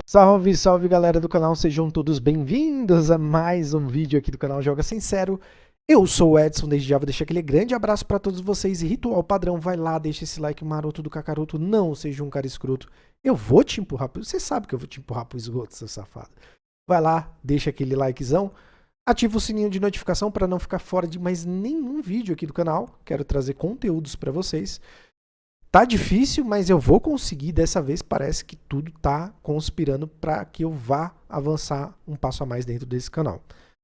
Salve, salve galera do canal, sejam todos bem-vindos a mais um vídeo aqui do canal Joga Sincero. Eu sou o Edson, desde já vou deixar aquele grande abraço pra todos vocês e ritual padrão, vai lá, deixa esse like maroto do Kakaroto, não seja um cara escroto. Eu vou te empurrar, você sabe que eu vou te empurrar pro esgoto, seu safado. Vai lá, deixa aquele likezão, ativa o sininho de notificação para não ficar fora de mais nenhum vídeo aqui do canal. Quero trazer conteúdos pra vocês. Tá difícil, mas eu vou conseguir. Dessa vez parece que tudo tá conspirando para que eu vá avançar um passo a mais dentro desse canal.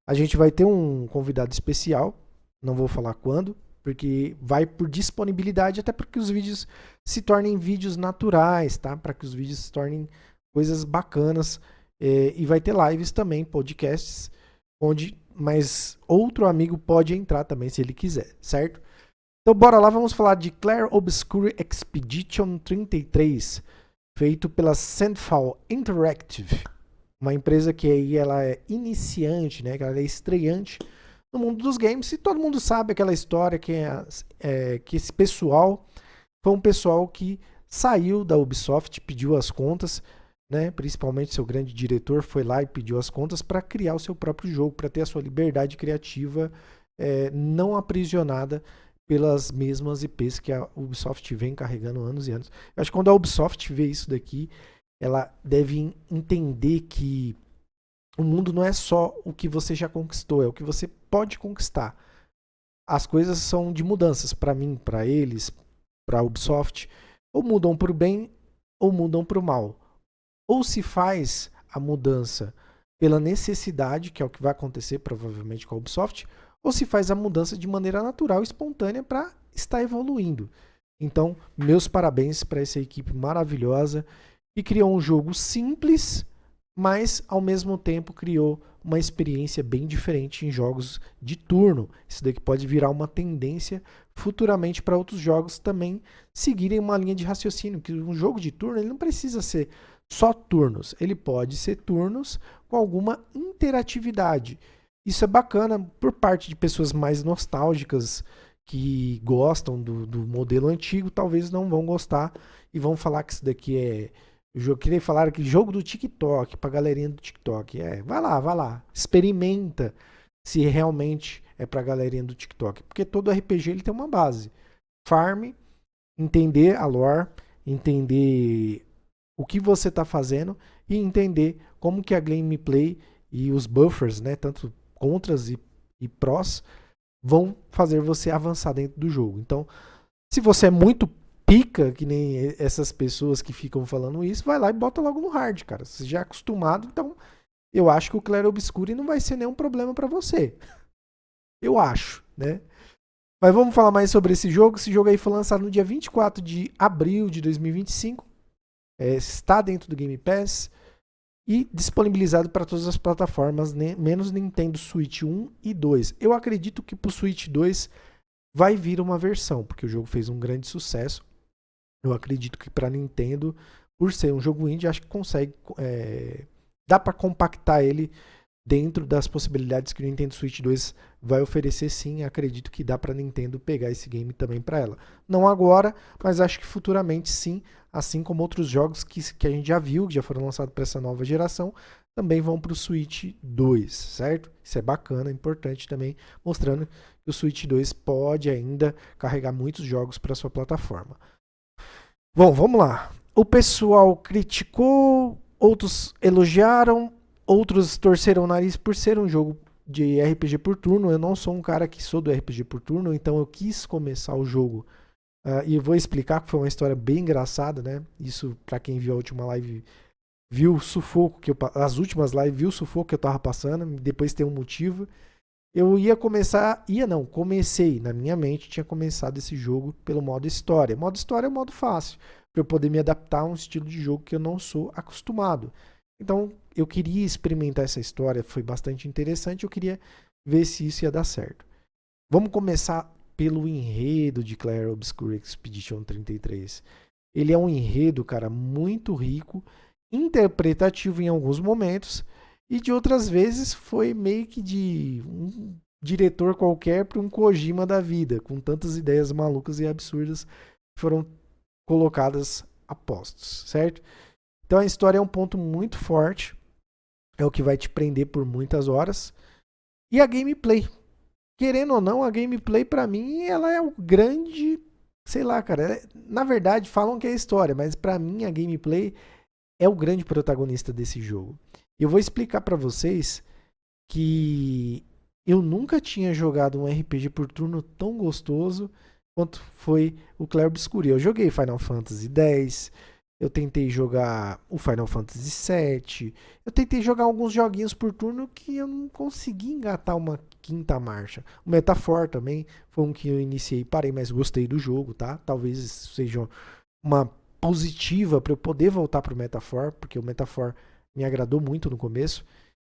A gente vai ter um convidado especial, não vou falar quando, porque vai por disponibilidade, até para que os vídeos se tornem vídeos naturais, tá? Para que os vídeos se tornem coisas bacanas. E vai ter lives também, podcasts, onde mais outro amigo pode entrar também se ele quiser, certo? Então bora lá, vamos falar de Clair Obscur Expedition 33, feito pela Sandfall Interactive, uma empresa que aí ela é iniciante, né, que ela é estreante no mundo dos games, e todo mundo sabe aquela história que esse pessoal foi um pessoal que saiu da Ubisoft, pediu as contas, né, principalmente seu grande diretor foi lá e pediu as contas para criar o seu próprio jogo, para ter a sua liberdade criativa não aprisionada pelas mesmas IPs que a Ubisoft vem carregando anos e anos. Eu acho que quando a Ubisoft vê isso daqui, ela deve entender que o mundo não é só o que você já conquistou, é o que você pode conquistar. As coisas são de mudanças para mim, para eles, para a Ubisoft, ou mudam para o bem ou mudam para o mal. Ou se faz a mudança pela necessidade, que é o que vai acontecer provavelmente com a Ubisoft, ou se faz a mudança de maneira natural e espontânea para estar evoluindo. Então, meus parabéns para essa equipe maravilhosa que criou um jogo simples, mas ao mesmo tempo criou uma experiência bem diferente em jogos de turno. Isso daqui pode virar uma tendência futuramente para outros jogos também seguirem uma linha de raciocínio, que um jogo de turno ele não precisa ser só turnos, ele pode ser turnos com alguma interatividade. Isso é bacana por parte de pessoas mais nostálgicas que gostam do modelo antigo, talvez não vão gostar e vão falar que isso daqui é. Eu queria falar que jogo do TikTok, pra galerinha do TikTok. Vai lá, experimenta se realmente é pra galerinha do TikTok. Porque todo RPG ele tem uma base. Farm, entender a lore, entender o que você está fazendo e entender como que a gameplay e os buffers, né, tanto contras e prós, vão fazer você avançar dentro do jogo. Então, se você é muito pica, que nem essas pessoas que ficam falando isso, vai lá e bota logo no hard, cara. Você já é acostumado, então eu acho que o Clair Obscur não vai ser nenhum problema para você. Eu acho, né? Mas vamos falar mais sobre esse jogo. Esse jogo aí foi lançado no dia 24 de abril de 2025. Está dentro do Game Pass e disponibilizado para todas as plataformas, né? Menos Nintendo Switch 1 e 2. Eu acredito que para o Switch 2 vai vir uma versão, porque o jogo fez um grande sucesso. Eu acredito que para Nintendo, por ser um jogo indie, acho que consegue. Dá para compactar ele dentro das possibilidades que o Nintendo Switch 2 vai oferecer, sim. Acredito que dá para Nintendo pegar esse game também para ela. Não agora, mas acho que futuramente sim, assim como outros jogos que a gente já viu, que já foram lançados para essa nova geração, também vão para o Switch 2, certo? Isso é bacana, é importante também, mostrando que o Switch 2 pode ainda carregar muitos jogos para sua plataforma. Bom, vamos lá. O pessoal criticou, outros elogiaram, outros torceram o nariz por ser um jogo de RPG por turno. Eu não sou um cara que sou do RPG por turno, então eu quis começar o jogo. E vou explicar que foi uma história bem engraçada, né? Isso, para quem viu a última live, viu o sufoco que as últimas lives, viu o sufoco que eu tava passando. Depois tem um motivo. Eu ia começar, comecei, na minha mente, tinha começado esse jogo pelo modo história. Modo história é o modo fácil, para eu poder me adaptar a um estilo de jogo que eu não sou acostumado. Então, eu queria experimentar essa história, foi bastante interessante, eu queria ver se isso ia dar certo. Vamos começar pelo enredo de Clair Obscur Expedition 33. Ele é um enredo, cara, muito rico, interpretativo em alguns momentos, e de outras vezes foi meio que de um diretor qualquer para um Kojima da vida, com tantas ideias malucas e absurdas que foram colocadas a postos, certo? Então a história é um ponto muito forte, é o que vai te prender por muitas horas. E a gameplay, querendo ou não, a gameplay pra mim, ela é o grande, sei lá, cara, na verdade falam que é a história, mas pra mim a gameplay é o grande protagonista desse jogo. Eu vou explicar pra vocês que eu nunca tinha jogado um RPG por turno tão gostoso quanto foi o Clair Obscur. Eu joguei Final Fantasy X, eu tentei jogar o Final Fantasy VII, eu tentei jogar alguns joguinhos por turno que eu não consegui engatar uma quinta marcha. O Metaphor também foi um que eu iniciei e parei, mas gostei do jogo, tá? Talvez seja uma positiva para eu poder voltar pro Metaphor, porque o Metaphor me agradou muito no começo.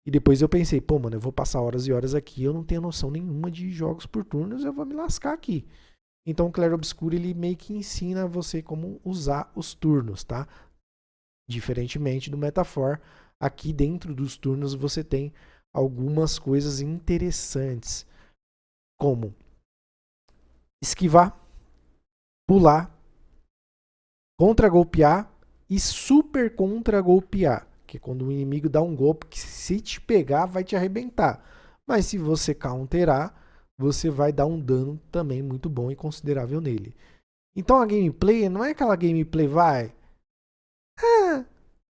E depois eu pensei, pô, mano, eu vou passar horas e horas aqui, eu não tenho noção nenhuma de jogos por turnos, eu vou me lascar aqui. Então o Clair Obscur, ele meio que ensina você como usar os turnos, tá? Diferentemente do Metaphor, aqui dentro dos turnos você tem algumas coisas interessantes, como esquivar, pular, contra-golpear e super contra-golpear, que é quando o inimigo dá um golpe que se te pegar vai te arrebentar. Mas se você counterar, você vai dar um dano também muito bom e considerável nele. Então a gameplay não é aquela gameplay vai. Ah,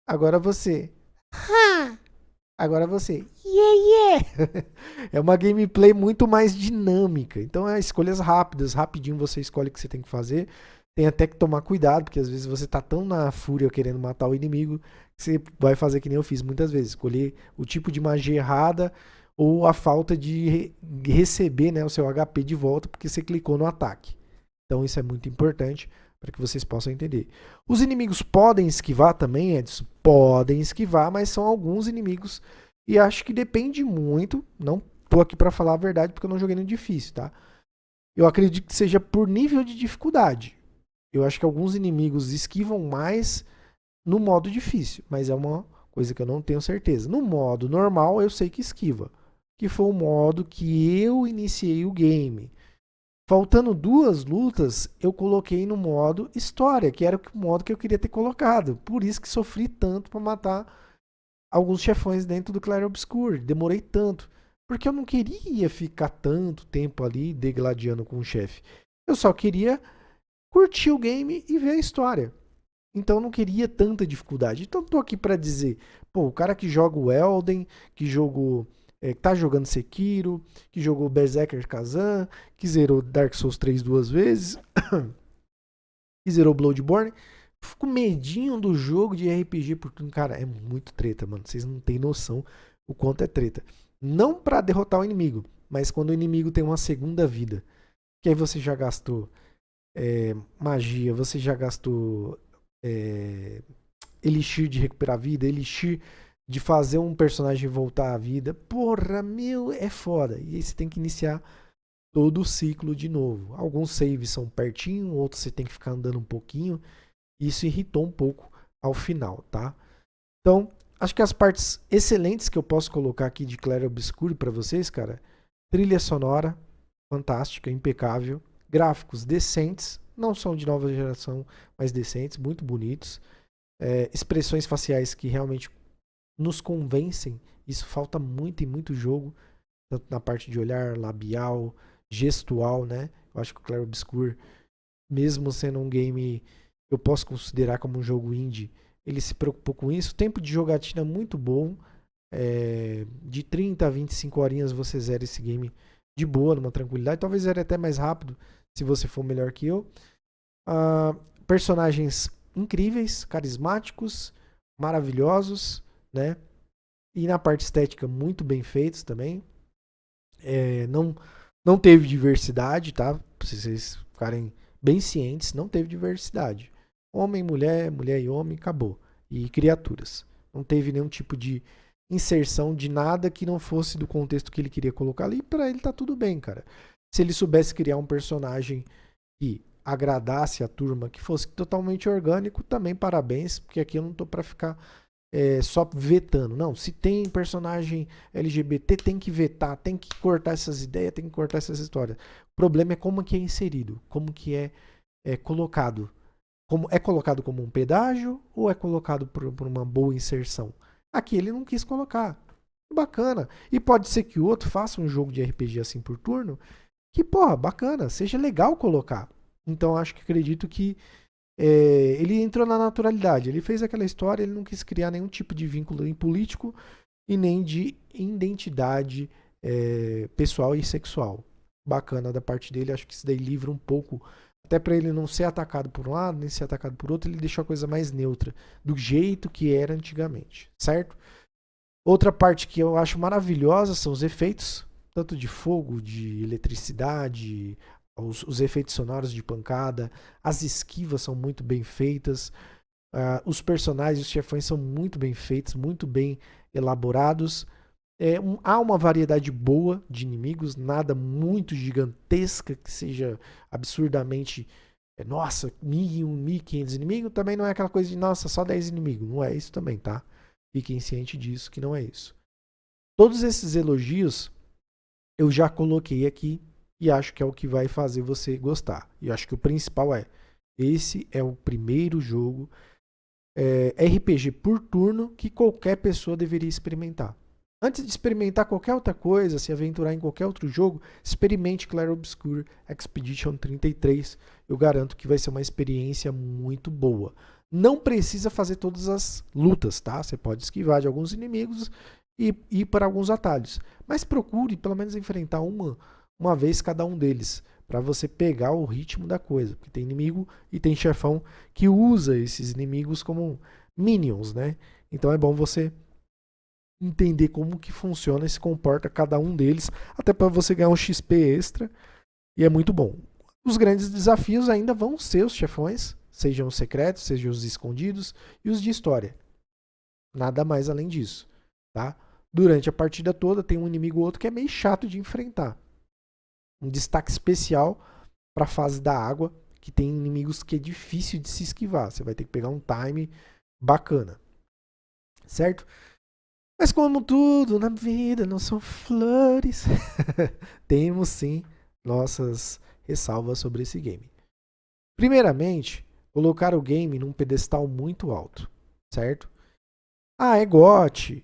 agora você. Ah, agora você. Yeah, yeah. É uma gameplay muito mais dinâmica. Então é escolhas rápidas, rapidinho você escolhe o que você tem que fazer. Tem até que tomar cuidado, porque às vezes você tá tão na fúria querendo matar o inimigo que você vai fazer que nem eu fiz muitas vezes. Escolher o tipo de magia errada ou a falta de receber, né, o seu HP de volta porque você clicou no ataque. Então isso é muito importante para que vocês possam entender. Os inimigos podem esquivar também, Edson? Podem esquivar, mas são alguns inimigos e acho que depende muito. Não tô aqui para falar a verdade porque eu não joguei no difícil, tá? Eu acredito que seja por nível de dificuldade. Eu acho que alguns inimigos esquivam mais no modo difícil, mas é uma coisa que eu não tenho certeza. No modo normal, eu sei que esquiva, que foi o modo que eu iniciei o game. Faltando 2 lutas, eu coloquei no modo história, que era o modo que eu queria ter colocado. Por isso que sofri tanto para matar alguns chefões dentro do Clair Obscur. Demorei tanto, porque eu não queria ficar tanto tempo ali degladiando com o chefe. Eu só queria curtir o game e ver a história. Então eu não queria tanta dificuldade. Então tô aqui para dizer, pô, o cara que joga o Elden, que jogou, tá jogando Sekiro, que jogou Berserker Kazan, que zerou Dark Souls 3 2 vezes, que zerou Bloodborne, fico medinho do jogo de RPG porque, cara, é muito treta, mano. Vocês não têm noção o quanto é treta. Não para derrotar o inimigo, mas quando o inimigo tem uma segunda vida. Que aí você já gastou magia, você já gastou elixir de recuperar a vida, elixir de fazer um personagem voltar à vida. Porra, meu, é foda. E aí você tem que iniciar todo o ciclo de novo. Alguns saves são pertinho, outros você tem que ficar andando um pouquinho. Isso irritou um pouco ao final, tá? Então, acho que as partes excelentes que eu posso colocar aqui de Clair Obscur para vocês, cara, trilha sonora fantástica, impecável, gráficos decentes, não são de nova geração, mas decentes, muito bonitos, expressões faciais que realmente nos convencem. Isso falta muito em muito jogo, tanto na parte de olhar, labial, gestual, né? Eu acho que o Clair Obscur, mesmo sendo um game que eu posso considerar como um jogo indie, ele se preocupou com isso. Tempo de jogatina muito bom, de 30 a 25 horinhas você zera esse game de boa, numa tranquilidade. Talvez zere até mais rápido, se você for melhor que eu. Personagens incríveis, carismáticos, maravilhosos, né? E na parte estética, muito bem feitos também. Não teve diversidade, tá? Pra vocês ficarem bem cientes, não teve diversidade. Homem, mulher, mulher e homem, acabou. E criaturas. Não teve nenhum tipo de inserção de nada que não fosse do contexto que ele queria colocar ali. Pra ele tá tudo bem, cara. Se ele soubesse criar um personagem que agradasse a turma, que fosse totalmente orgânico, também parabéns, porque aqui eu não tô pra ficar só vetando. Não, se tem personagem LGBT, tem que vetar, tem que cortar essas ideias, tem que cortar essas histórias. O problema é como que é inserido, como que é colocado. como é colocado como um pedágio ou é colocado por uma boa inserção? Aqui ele não quis colocar. Bacana. E pode ser que o outro faça um jogo de RPG assim por turno, que, porra, bacana, seja legal colocar. Então acho que acredito que ele entrou na naturalidade. Ele fez aquela história, ele não quis criar nenhum tipo de vínculo nem político e nem de identidade pessoal e sexual. Bacana da parte dele, acho que isso daí livra um pouco, até para ele não ser atacado por um lado, nem ser atacado por outro, ele deixou a coisa mais neutra, do jeito que era antigamente, certo? Outra parte que eu acho maravilhosa são os efeitos, tanto de fogo, de eletricidade, os efeitos sonoros de pancada, as esquivas são muito bem feitas, os personagens, os chefões são muito bem feitos, muito bem elaborados. Há uma variedade boa de inimigos, nada muito gigantesca que seja absurdamente, nossa, 1.000, 1.500 inimigos. Também não é aquela coisa de, nossa, só 10 inimigos. Não é isso também, tá? Fiquem cientes disso, que não é isso. Todos esses elogios eu já coloquei aqui e acho que é o que vai fazer você gostar. E acho que o principal esse é o primeiro jogo RPG por turno que qualquer pessoa deveria experimentar. Antes de experimentar qualquer outra coisa, se aventurar em qualquer outro jogo, experimente Clair Obscur Expedition 33. Eu garanto que vai ser uma experiência muito boa. Não precisa fazer todas as lutas, tá? Você pode esquivar de alguns inimigos e ir para alguns atalhos. Mas procure pelo menos enfrentar uma vez cada um deles, para você pegar o ritmo da coisa. Porque tem inimigo e tem chefão que usa esses inimigos como minions, né? Então é bom você entender como que funciona e se comporta cada um deles, até para você ganhar um XP extra, e é muito bom. Os grandes desafios ainda vão ser os chefões, sejam os secretos, sejam os escondidos e os de história. Nada mais além disso, tá? Durante a partida toda tem um inimigo ou outro que é meio chato de enfrentar. Um destaque especial para a fase da água, que tem inimigos que é difícil de se esquivar. Você vai ter que pegar um time bacana, certo? Mas como tudo na vida não são flores, temos sim nossas ressalvas sobre esse game. Primeiramente, colocar o game num pedestal muito alto, certo? Ah, é GOT,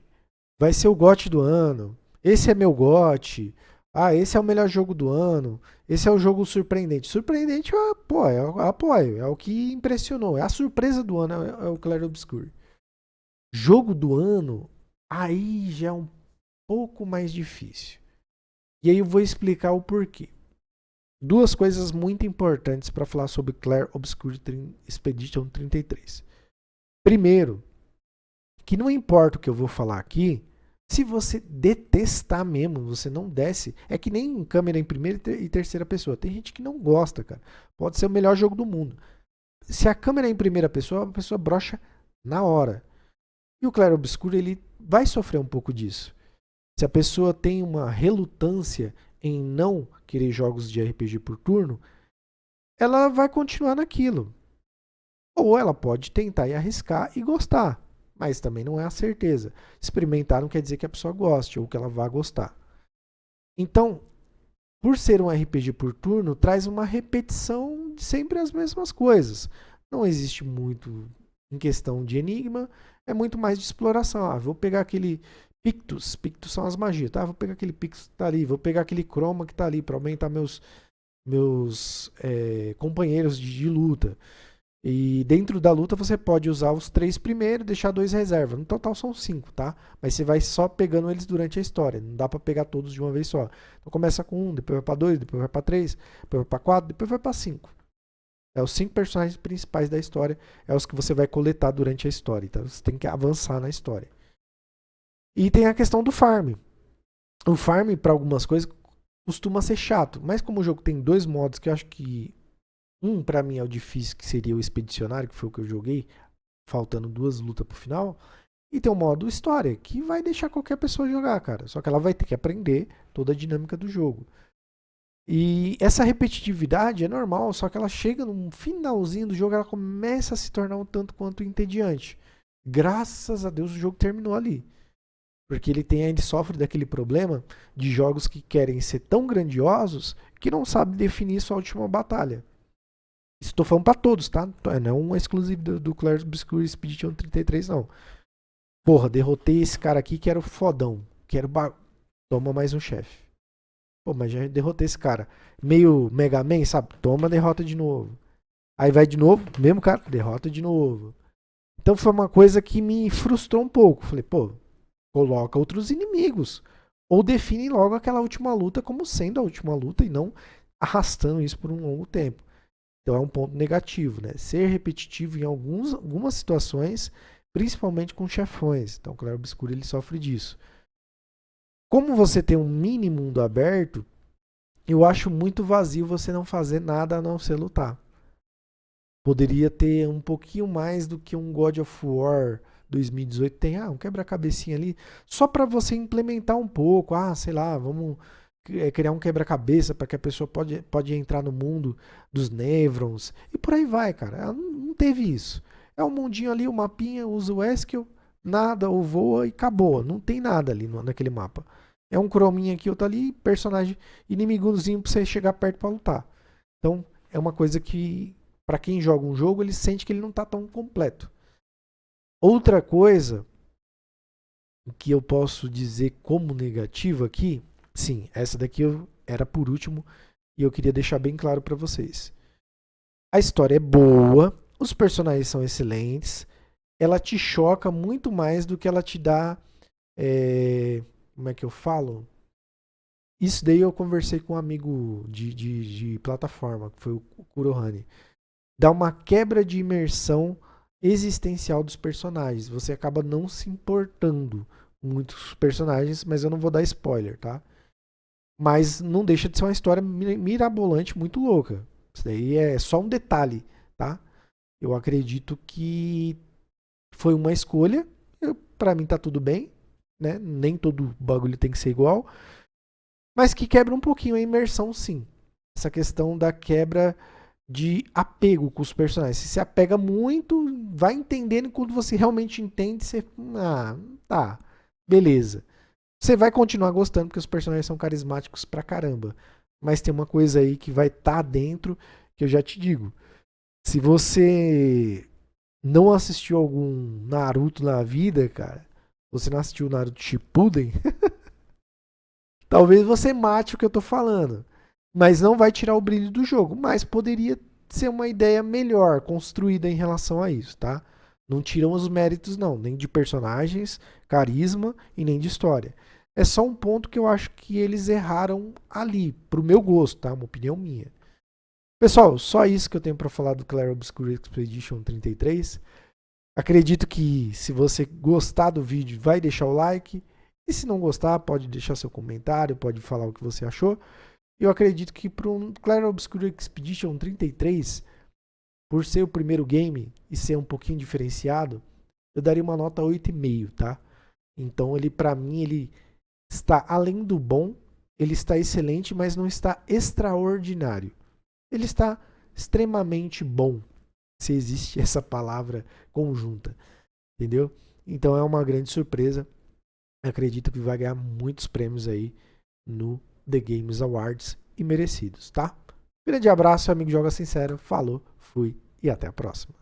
vai ser o GOT do ano, esse é meu GOT, esse é o melhor jogo do ano, esse é o jogo surpreendente. Surpreendente, eu apoio, é o que impressionou, é a surpresa do ano, é o Clair Obscur. Jogo do ano, aí já é um pouco mais difícil. E aí eu vou explicar o porquê. Duas coisas muito importantes para falar sobre Clair Obscur Expedition 33. Primeiro, que não importa o que eu vou falar aqui, se você detestar mesmo, você não desce, é que nem câmera em primeira e terceira pessoa. Tem gente que não gosta, cara. Pode ser o melhor jogo do mundo. Se a câmera é em primeira pessoa, a pessoa brocha na hora. E o Clair Obscur, ele vai sofrer um pouco disso. Se a pessoa tem uma relutância em não querer jogos de RPG por turno, ela vai continuar naquilo. Ou ela pode tentar e arriscar e gostar, mas também não é a certeza. Experimentar não quer dizer que a pessoa goste ou que ela vá gostar. Então, por ser um RPG por turno, traz uma repetição de sempre as mesmas coisas. Não existe muito em questão de enigma, é muito mais de exploração. Vou pegar aquele Pictus são as magias, tá? Vou pegar aquele Pictus que tá ali, vou pegar aquele Chroma que tá ali para aumentar meus companheiros de luta. E dentro da luta você pode usar os 3 primeiros e deixar 2 reserva. No total são 5, tá? Mas você vai só pegando eles durante a história. Não dá para pegar todos de uma vez só. Então começa com 1, depois vai para 2, depois vai para 3, depois vai para 4, depois vai para 5. É os 5 personagens principais da história. É os que você vai coletar durante a história. Então você tem que avançar na história. E tem a questão do farm. O farm, para algumas coisas, costuma ser chato. Mas como o jogo tem 2 modos que eu acho que para mim é o difícil, que seria o expedicionário, que foi o que eu joguei, faltando 2 lutas pro final. E tem o modo história, que vai deixar qualquer pessoa jogar, cara. Só que ela vai ter que aprender toda a dinâmica do jogo. E essa repetitividade é normal, só que ela chega no finalzinho do jogo, ela começa a se tornar um tanto quanto entediante. Graças a Deus o jogo terminou ali. Porque ele sofre daquele problema de jogos que querem ser tão grandiosos que não sabe definir sua última batalha. Estou falando pra todos, tá? Não é exclusivo do Clair Obscur Expedition 33, não. Porra, derrotei esse cara aqui que era o fodão. Toma mais um chefe. Pô, mas já derrotei esse cara. Meio Mega Man, sabe? Toma, derrota de novo. Aí vai de novo, mesmo cara, derrota de novo. Então foi uma coisa que me frustrou um pouco. Falei, pô, coloca outros inimigos. Ou define logo aquela última luta como sendo a última luta e não arrastando isso por um longo tempo. Então é um ponto negativo, né? Ser repetitivo em algumas situações, principalmente com chefões. Então o Clair Obscur ele sofre disso. Como você tem um mini mundo aberto, eu acho muito vazio você não fazer nada a não ser lutar. Poderia ter um pouquinho mais do que um God of War 2018 tem. Um quebra-cabecinha ali, só para você implementar um pouco. Sei lá, vamos criar um quebra-cabeça para que a pessoa pode entrar no mundo dos Nevrons. E por aí vai, cara. Ela não teve isso. É um mundinho ali, o mapinha, usa o Eskel, nada, ou voa e acabou. Não tem nada ali naquele mapa. É um crominha aqui, outro ali, personagem inimigozinho pra você chegar perto para lutar. Então, é uma coisa que, para quem joga um jogo, ele sente que ele não está tão completo. Outra coisa que eu posso dizer como negativo aqui, sim, essa daqui era por último e eu queria deixar bem claro para vocês. A história é boa, os personagens são excelentes, ela te choca muito mais do que ela te dá. Como é que eu falo? Isso daí eu conversei com um amigo de plataforma, que foi o Kurohane. Dá uma quebra de imersão existencial dos personagens. Você acaba não se importando com muitos personagens, mas eu não vou dar spoiler, tá? Mas não deixa de ser uma história mirabolante, muito louca. Isso daí é só um detalhe, tá? Eu acredito que foi uma escolha. Pra mim tá tudo bem, né? Nem todo bagulho tem que ser igual. Mas que quebra um pouquinho a imersão, sim. Essa questão da quebra de apego com os personagens. Você se apega muito, vai entendendo, e quando você realmente entende, você. Tá, beleza. Você vai continuar gostando porque os personagens são carismáticos pra caramba. Mas tem uma coisa aí que vai estar dentro que eu já te digo. Se você não assistiu algum Naruto na vida, cara, você não assistiu o Naruto Shippuden, talvez você mate o que eu tô falando. Mas não vai tirar o brilho do jogo. Mas poderia ser uma ideia melhor construída em relação a isso, tá? Não tiram os méritos, não. Nem de personagens, carisma e nem de história. É só um ponto que eu acho que eles erraram ali, pro meu gosto, tá? Uma opinião minha. Pessoal, só isso que eu tenho para falar do Clair Obscur Expedition 33. Acredito que se você gostar do vídeo, vai deixar o like. E se não gostar, pode deixar seu comentário, pode falar o que você achou. Eu acredito que para um Clair Obscur Expedition 33, por ser o primeiro game e ser um pouquinho diferenciado, eu daria uma nota 8,5, tá? Então ele, para mim, ele está além do bom, ele está excelente, mas não está extraordinário. Ele está extremamente bom, se existe essa palavra conjunta, entendeu? Então é uma grande surpresa. Acredito que vai ganhar muitos prêmios aí no The Games Awards e merecidos, tá? Grande abraço, amigo Joga Sincero. Falou, fui e até a próxima.